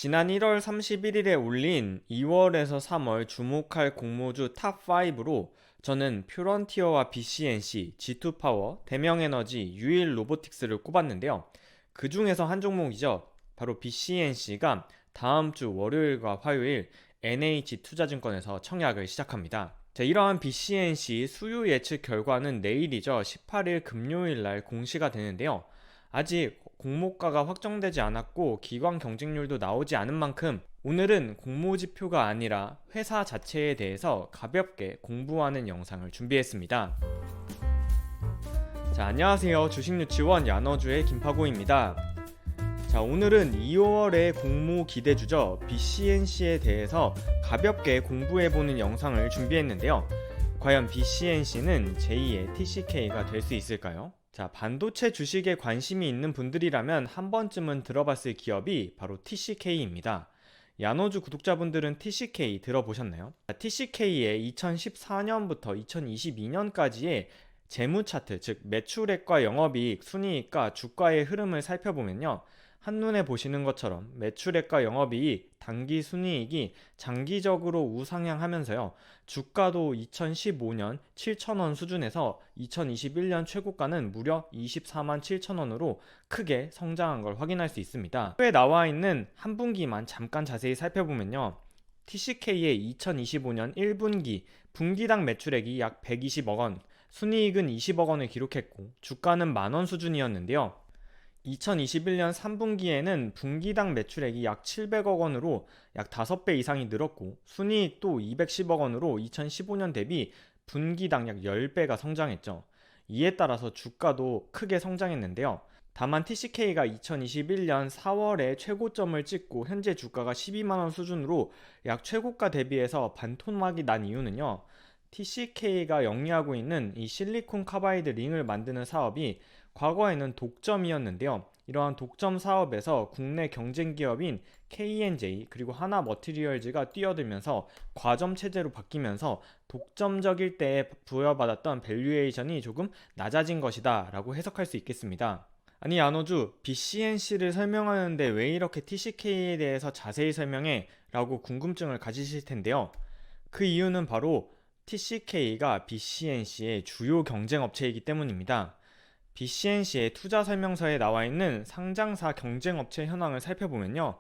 지난 1월 31일에 올린 2월에서 3월 주목할 공모주 탑5로 저는 퓨런티어와 BCNC, G2파워, 대명에너지, 유일 로보틱스를 꼽았는데요. 그 중에서 한 종목이죠. 바로 BCNC가 다음 주 월요일과 화요일 NH투자증권에서 청약을 시작합니다. 자, 이러한 BCNC 수요 예측 결과는 내일이죠. 18일 금요일 날 공시가 되는데요. 아직 공모가가 확정되지 않았고 기관 경쟁률도 나오지 않은 만큼 오늘은 공모지표가 아니라 회사 자체에 대해서 가볍게 공부하는 영상을 준비했습니다. 자, 안녕하세요. 주식유치원 야너주의 김파고입니다. 자, 오늘은 2월의 공모 기대주죠. BCNC에 대해서 가볍게 공부해보는 영상을 준비했는데요. 과연 BCNC는 제2의 TCK가 될 수 있을까요? 자, 반도체 주식에 관심이 있는 분들이라면 한 번쯤은 들어봤을 기업이 바로 TCK입니다. 야노주 구독자분들은 TCK 들어보셨나요? TCK의 2014년부터 2022년까지의 재무 차트, 즉 매출액과 영업이익, 순이익과 주가의 흐름을 살펴보면요. 한눈에 보시는 것처럼 매출액과 영업이익, 단기 순이익이 장기적으로 우상향하면서요. 주가도 2015년 7,000원 수준에서 2021년 최고가는 무려 24만 7천원으로 크게 성장한 걸 확인할 수 있습니다. 후에 나와 있는 한 분기만 잠깐 자세히 살펴보면요. TCK의 2025년 1분기 분기당 매출액이 약 120억 원, 순이익은 20억 원을 기록했고 주가는 만원 수준이었는데요. 2021년 3분기에는 분기당 매출액이 약 700억 원으로 약 5배 이상이 늘었고 순이익도 210억 원으로 2015년 대비 분기당 약 10배가 성장했죠. 이에 따라서 주가도 크게 성장했는데요. 다만 TCK가 2021년 4월에 최고점을 찍고 현재 주가가 12만원 수준으로 약 최고가 대비해서 반토막이 난 이유는요. TCK가 영위하고 있는 이 실리콘 카바이드 링을 만드는 사업이 과거에는 독점이었는데요. 이러한 독점 사업에서 국내 경쟁 기업인 K&J 그리고 하나머티리얼즈가 뛰어들면서 과점 체제로 바뀌면서 독점적일 때에 부여받았던 밸류에이션이 조금 낮아진 것이다 라고 해석할 수 있겠습니다. 아니 야노주, BCNC를 설명하는데 왜 이렇게 TCK에 대해서 자세히 설명해? 라고 궁금증을 가지실 텐데요. 그 이유는 바로 TCK가 BCNC의 주요 경쟁업체이기 때문입니다. BCNC의 투자 설명서에 나와 있는 상장사 경쟁업체 현황을 살펴보면요.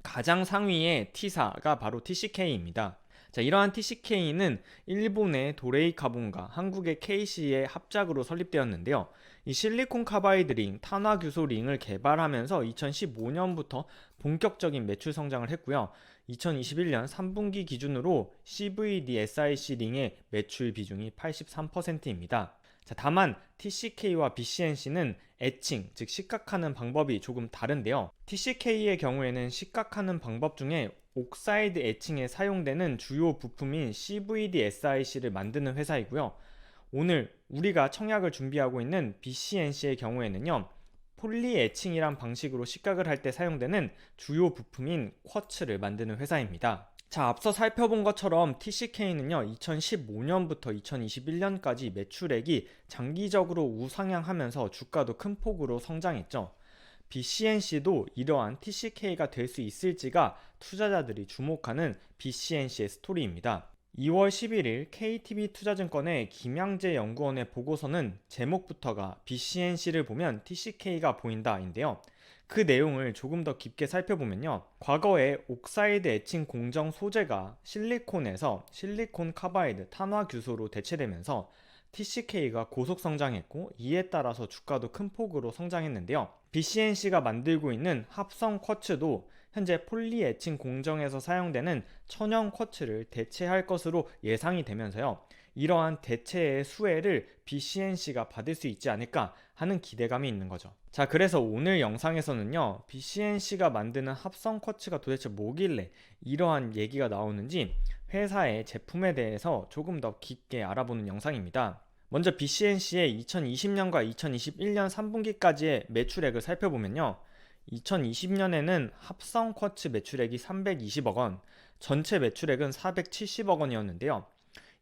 가장 상위의 T사가 바로 TCK입니다. 자, 이러한 TCK는 일본의 도레이 카본과 한국의 KC의 합작으로 설립되었는데요. 이 실리콘 카바이드 링, 탄화규소 링을 개발하면서 2015년부터 본격적인 매출 성장을 했고요. 2021년 3분기 기준으로 CVD SiC 링의 매출 비중이 83%입니다. 자, 다만 TCK와 BCNC는 에칭, 즉 식각하는 방법이 조금 다른데요. TCK의 경우에는 식각하는 방법 중에 옥사이드 에칭에 사용되는 주요 부품인 CVD SiC를 만드는 회사이고요. 오늘 우리가 청약을 준비하고 있는 BCNC의 경우에는요. 폴리 에칭이란 방식으로 식각을 할 때 사용되는 주요 부품인 쿼츠를 만드는 회사입니다. 자, 앞서 살펴본 것처럼 TCK는요, 2015년부터 2021년까지 매출액이 장기적으로 우상향하면서 주가도 큰 폭으로 성장했죠. BCNC도 이러한 TCK가 될 수 있을지가 투자자들이 주목하는 BCNC의 스토리입니다. 2월 11일 KTB 투자증권의 김양재 연구원의 보고서는 제목부터가 BCNC를 보면 TCK가 보인다인데요. 그 내용을 조금 더 깊게 살펴보면요. 과거에 옥사이드 에칭 공정 소재가 실리콘에서 실리콘 카바이드 탄화규소로 대체되면서 TCK가 고속 성장했고 이에 따라서 주가도 큰 폭으로 성장했는데요. BCNC가 만들고 있는 합성 쿼츠도 현재 폴리에칭 공정에서 사용되는 천연 쿼츠를 대체할 것으로 예상이 되면서요. 이러한 대체의 수혜를 BCNC가 받을 수 있지 않을까 하는 기대감이 있는 거죠. 자, 그래서 오늘 영상에서는요. BCNC가 만드는 합성 쿼츠가 도대체 뭐길래 이러한 얘기가 나오는지 회사의 제품에 대해서 조금 더 깊게 알아보는 영상입니다. 먼저 BCNC의 2020년과 2021년 3분기까지의 매출액을 살펴보면요. 2020년에는 합성 쿼츠 매출액이 320억 원, 전체 매출액은 470억 원이었는데요.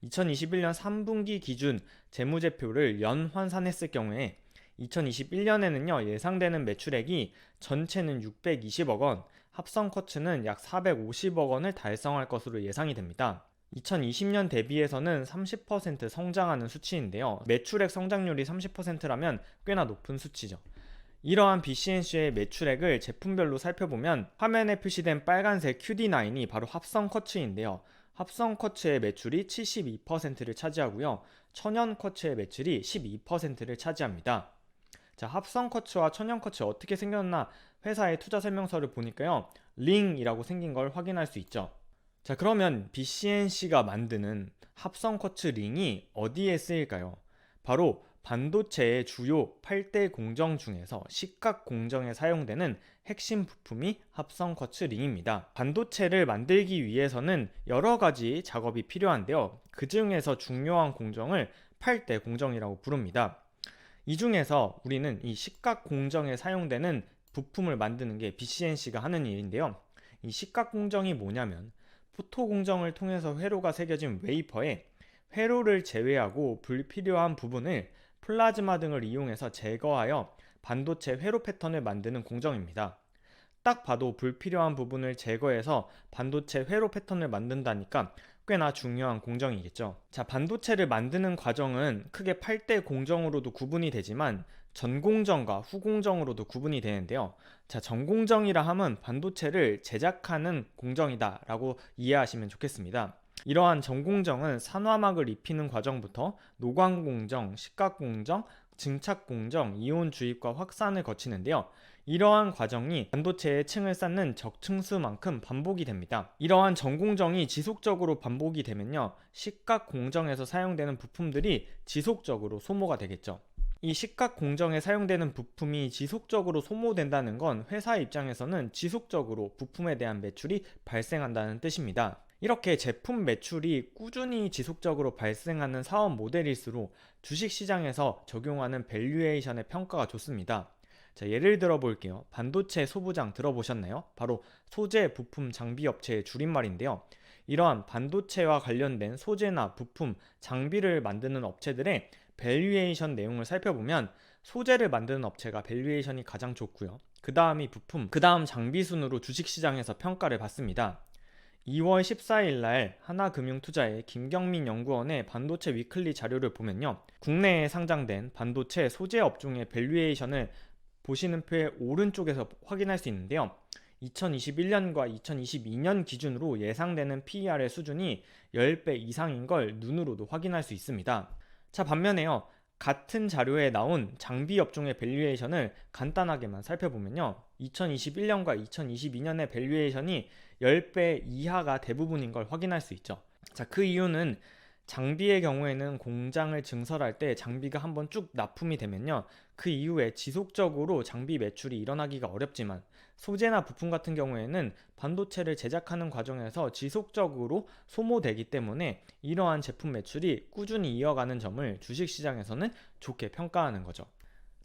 2021년 3분기 기준 재무제표를 연환산했을 경우에 2021년에는요, 예상되는 매출액이 전체는 620억 원, 합성 쿼츠는 약 450억 원을 달성할 것으로 예상이 됩니다. 2020년 대비해서는 30% 성장하는 수치인데요. 매출액 성장률이 30%라면 꽤나 높은 수치죠. 이러한 BCNC의 매출액을 제품별로 살펴보면 화면에 표시된 빨간색 QD9이 바로 합성 쿼츠인데요. 합성 쿼츠의 매출이 72%를 차지하고요. 천연 쿼츠의 매출이 12%를 차지합니다. 자, 합성 쿼츠와 천연 쿼츠 어떻게 생겼나 회사의 투자 설명서를 보니까요. 링이라고 생긴 걸 확인할 수 있죠. 자, 그러면 BCNC가 만드는 합성 쿼츠 링이 어디에 쓰일까요? 바로 반도체의 주요 8대 공정 중에서 식각 공정에 사용되는 핵심 부품이 합성 쿼츠 링입니다. 반도체를 만들기 위해서는 여러 가지 작업이 필요한데요. 그 중에서 중요한 공정을 8대 공정이라고 부릅니다. 이 중에서 우리는 이 식각 공정에 사용되는 부품을 만드는 게 BCNC가 하는 일인데요. 이 식각 공정이 뭐냐면 포토 공정을 통해서 회로가 새겨진 웨이퍼에 회로를 제외하고 불필요한 부분을 플라즈마 등을 이용해서 제거하여 반도체 회로 패턴을 만드는 공정입니다. 딱 봐도 불필요한 부분을 제거해서 반도체 회로 패턴을 만든다니까 꽤나 중요한 공정이겠죠. 자, 반도체를 만드는 과정은 크게 8대 공정으로도 구분이 되지만 전공정과 후공정으로도 구분이 되는데요. 자, 전공정이라 함은 반도체를 제작하는 공정이다 라고 이해하시면 좋겠습니다. 이러한 전공정은 산화막을 입히는 과정부터 노광공정, 식각공정, 증착공정, 이온 주입과 확산을 거치는데요. 이러한 과정이 반도체의 층을 쌓는 적층수만큼 반복이 됩니다. 이러한 전공정이 지속적으로 반복이 되면요. 식각 공정에서 사용되는 부품들이 지속적으로 소모가 되겠죠. 이 식각 공정에 사용되는 부품이 지속적으로 소모된다는 건 회사 입장에서는 지속적으로 부품에 대한 매출이 발생한다는 뜻입니다. 이렇게 제품 매출이 꾸준히 지속적으로 발생하는 사업 모델일수록 주식시장에서 적용하는 밸류에이션의 평가가 좋습니다. 자, 예를 들어 볼게요. 반도체 소부장 들어보셨나요? 바로 소재, 부품, 장비 업체의 줄임말인데요. 이러한 반도체와 관련된 소재나 부품, 장비를 만드는 업체들의 밸류에이션 내용을 살펴보면 소재를 만드는 업체가 밸류에이션이 가장 좋고요. 그 다음이 부품, 그 다음 장비 순으로 주식시장에서 평가를 받습니다. 2월 14일 날 하나금융투자의 김경민 연구원의 반도체 위클리 자료를 보면요. 국내에 상장된 반도체 소재 업종의 밸류에이션을 보시는 표의 오른쪽에서 확인할 수 있는데요. 2021년과 2022년 기준으로 예상되는 PER의 수준이 10배 이상인 걸 눈으로도 확인할 수 있습니다. 자, 반면에요. 같은 자료에 나온 장비 업종의 밸류에이션을 간단하게만 살펴보면요. 2021년과 2022년의 밸류에이션이 10배 이하가 대부분인 걸 확인할 수 있죠. 자, 그 이유는 장비의 경우에는 공장을 증설할 때 장비가 한번 쭉 납품이 되면요. 그 이후에 지속적으로 장비 매출이 일어나기가 어렵지만 소재나 부품 같은 경우에는 반도체를 제작하는 과정에서 지속적으로 소모되기 때문에 이러한 제품 매출이 꾸준히 이어가는 점을 주식시장에서는 좋게 평가하는 거죠.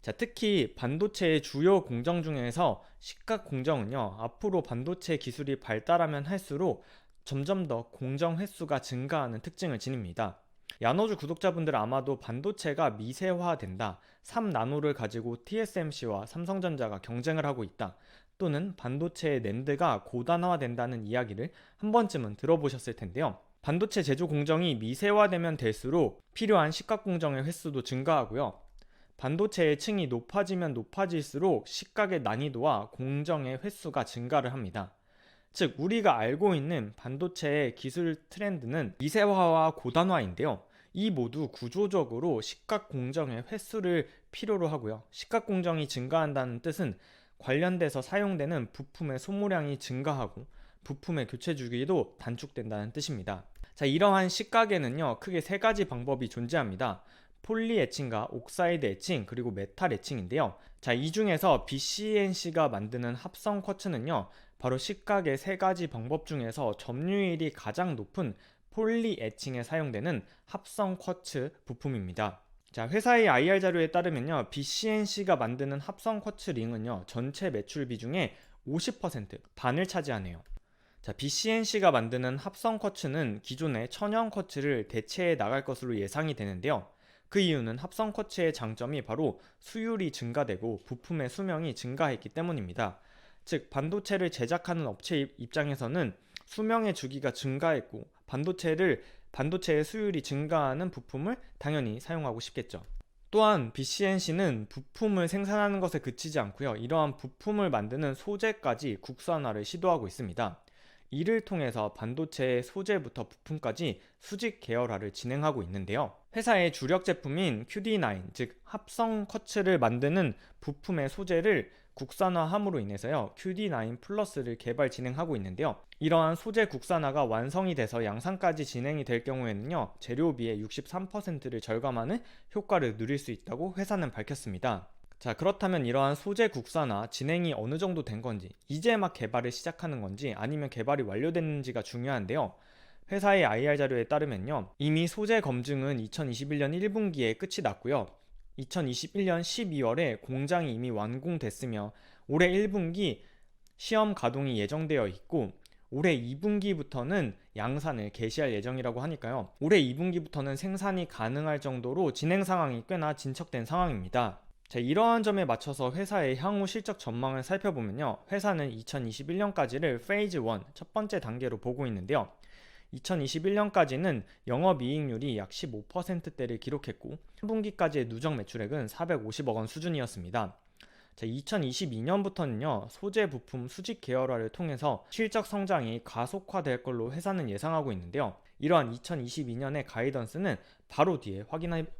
자, 특히 반도체의 주요 공정 중에서 식각 공정은요, 앞으로 반도체 기술이 발달하면 할수록 점점 더 공정 횟수가 증가하는 특징을 지닙니다. 야노주 구독자분들 아마도 반도체가 미세화된다, 3나노를 가지고 TSMC와 삼성전자가 경쟁을 하고 있다, 또는 반도체의 낸드가 고단화된다는 이야기를 한 번쯤은 들어보셨을 텐데요. 반도체 제조 공정이 미세화되면 될수록 필요한 식각 공정의 횟수도 증가하고요. 반도체의 층이 높아지면 높아질수록 식각의 난이도와 공정의 횟수가 증가를 합니다. 즉, 우리가 알고 있는 반도체의 기술 트렌드는 미세화와 고단화인데요. 이 모두 구조적으로 식각 공정의 횟수를 필요로 하고요. 식각 공정이 증가한다는 뜻은 관련돼서 사용되는 부품의 소모량이 증가하고 부품의 교체 주기도 단축된다는 뜻입니다. 자, 이러한 식각에는요, 크게 세 가지 방법이 존재합니다. 폴리 에칭과 옥사이드 에칭, 그리고 메탈 에칭인데요. 자, 이 중에서 BCNC가 만드는 합성 쿼츠는요, 바로 식각의 세 가지 방법 중에서 점유율이 가장 높은 폴리 에칭에 사용되는 합성 쿼츠 부품입니다. 자, 회사의 IR 자료에 따르면요, BCNC가 만드는 합성 쿼츠 링은요, 전체 매출 비중의 50%, 반을 차지하네요. 자, BCNC가 만드는 합성 쿼츠는 기존의 천연 쿼츠를 대체해 나갈 것으로 예상이 되는데요. 그 이유는 합성 쿼츠의 장점이 바로 수율이 증가되고 부품의 수명이 증가했기 때문입니다. 즉 반도체를 제작하는 업체 입장에서는 수명의 주기가 증가했고 반도체의 수율이 증가하는 부품을 당연히 사용하고 싶겠죠. 또한 BCNC는 부품을 생산하는 것에 그치지 않고요. 이러한 부품을 만드는 소재까지 국산화를 시도하고 있습니다. 이를 통해서 반도체의 소재부터 부품까지 수직 계열화를 진행하고 있는데요. 회사의 주력 제품인 QD9, 즉 합성 쿼츠를 만드는 부품의 소재를 국산화함으로 인해서요, QD9 플러스를 개발 진행하고 있는데요. 이러한 소재 국산화가 완성이 돼서 양산까지 진행이 될 경우에는요, 재료비의 63%를 절감하는 효과를 누릴 수 있다고 회사는 밝혔습니다. 자, 그렇다면 이러한 소재 국산화 진행이 어느 정도 된 건지, 이제 막 개발을 시작하는 건지, 아니면 개발이 완료됐는지가 중요한데요. 회사의 IR 자료에 따르면요, 이미 소재 검증은 2021년 1분기에 끝이 났고요. 2021년 12월에 공장이 이미 완공됐으며 올해 1분기 시험 가동이 예정되어 있고, 올해 2분기부터는 양산을 개시할 예정이라고 하니까요. 올해 2분기부터는 생산이 가능할 정도로 진행 상황이 꽤나 진척된 상황입니다. 자, 이러한 점에 맞춰서 회사의 향후 실적 전망을 살펴보면요, 회사는 2021년까지를 페이즈 1, 첫 번째 단계로 보고 있는데요. 2021년까지는 영업이익률이 약 15%대를 기록했고 3분기까지의 누적 매출액은 450억 원 수준이었습니다. 자, 2022년부터는요, 소재 부품 수직 계열화를 통해서 실적 성장이 가속화될 걸로 회사는 예상하고 있는데요. 이러한 2022년의 가이던스는 바로 뒤에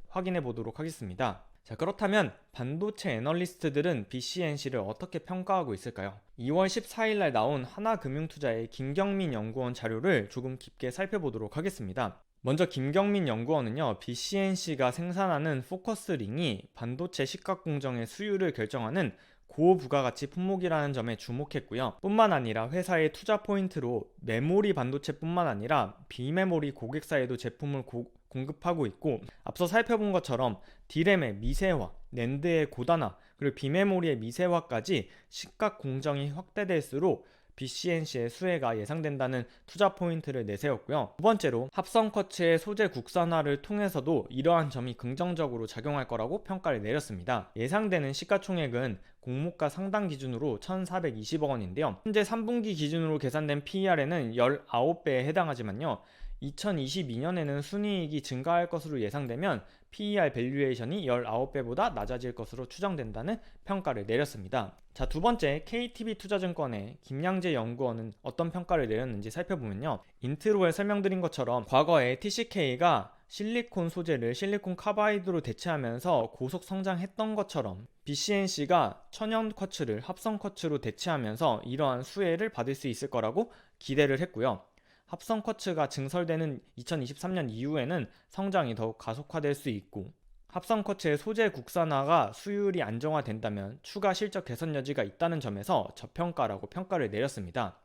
확인해 보도록 하겠습니다. 자, 그렇다면 반도체 애널리스트들은 BCNC를 어떻게 평가하고 있을까요? 2월 14일 날 나온 하나금융투자의 김경민 연구원 자료를 조금 깊게 살펴보도록 하겠습니다. 먼저 김경민 연구원은요, BCNC가 생산하는 포커스링이 반도체 식각 공정의 수율을 결정하는 고부가가치 품목이라는 점에 주목했고요. 뿐만 아니라 회사의 투자 포인트로 메모리 반도체뿐만 아니라 비메모리 고객사에도 제품을 공급하고 있고, 앞서 살펴본 것처럼 D램의 미세화, 낸드의 고단화, 그리고 비메모리의 미세화까지 식각 공정이 확대될수록 BCNC의 수혜가 예상된다는 투자 포인트를 내세웠고요. 두 번째로 합성 쿼츠의 소재 국산화를 통해서도 이러한 점이 긍정적으로 작용할 거라고 평가를 내렸습니다. 예상되는 시가총액은 공모가 상당 기준으로 1,420억 원인데요. 현재 3분기 기준으로 계산된 PER에는 19배에 해당하지만요, 2022년에는 순이익이 증가할 것으로 예상되면 PER 밸류에이션이 19배보다 낮아질 것으로 추정된다는 평가를 내렸습니다. 자, 두 번째, KTB 투자증권의 김양재 연구원은 어떤 평가를 내렸는지 살펴보면요, 인트로에 설명드린 것처럼 과거에 TCK가 실리콘 소재를 실리콘 카바이드로 대체하면서 고속 성장했던 것처럼 BCNC가 천연 쿼츠를 합성 쿼츠로 대체하면서 이러한 수혜를 받을 수 있을 거라고 기대를 했고요. 합성 쿼츠가 증설되는 2023년 이후에는 성장이 더욱 가속화될 수 있고, 합성 쿼츠의 소재 국산화가 수율이 안정화된다면 추가 실적 개선 여지가 있다는 점에서 저평가라고 평가를 내렸습니다.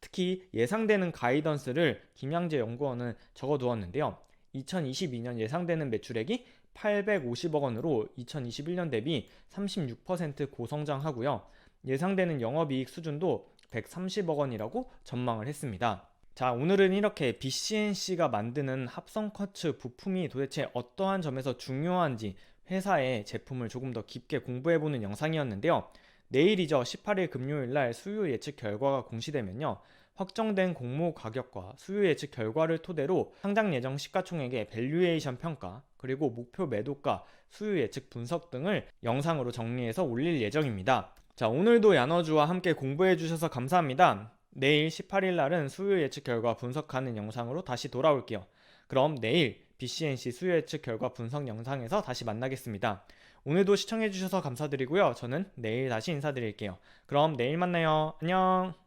특히 예상되는 가이던스를 김양재 연구원은 적어두었는데요. 2022년 예상되는 매출액이 850억 원으로 2021년 대비 36% 고성장하고요. 예상되는 영업이익 수준도 130억 원이라고 전망을 했습니다. 자, 오늘은 이렇게 BCNC가 만드는 합성 쿼츠 부품이 도대체 어떠한 점에서 중요한지 회사의 제품을 조금 더 깊게 공부해보는 영상이었는데요. 내일이죠. 18일 금요일날 수요 예측 결과가 공시되면요, 확정된 공모 가격과 수요 예측 결과를 토대로 상장 예정 시가총액의 밸류에이션 평가, 그리고 목표 매도가, 수요 예측 분석 등을 영상으로 정리해서 올릴 예정입니다. 자, 오늘도 야너주와 함께 공부해주셔서 감사합니다. 내일 18일 날은 수요 예측 결과 분석하는 영상으로 다시 돌아올게요. 그럼 내일 BCNC 수요 예측 결과 분석 영상에서 다시 만나겠습니다. 오늘도 시청해주셔서 감사드리고요. 저는 내일 다시 인사드릴게요. 그럼 내일 만나요. 안녕.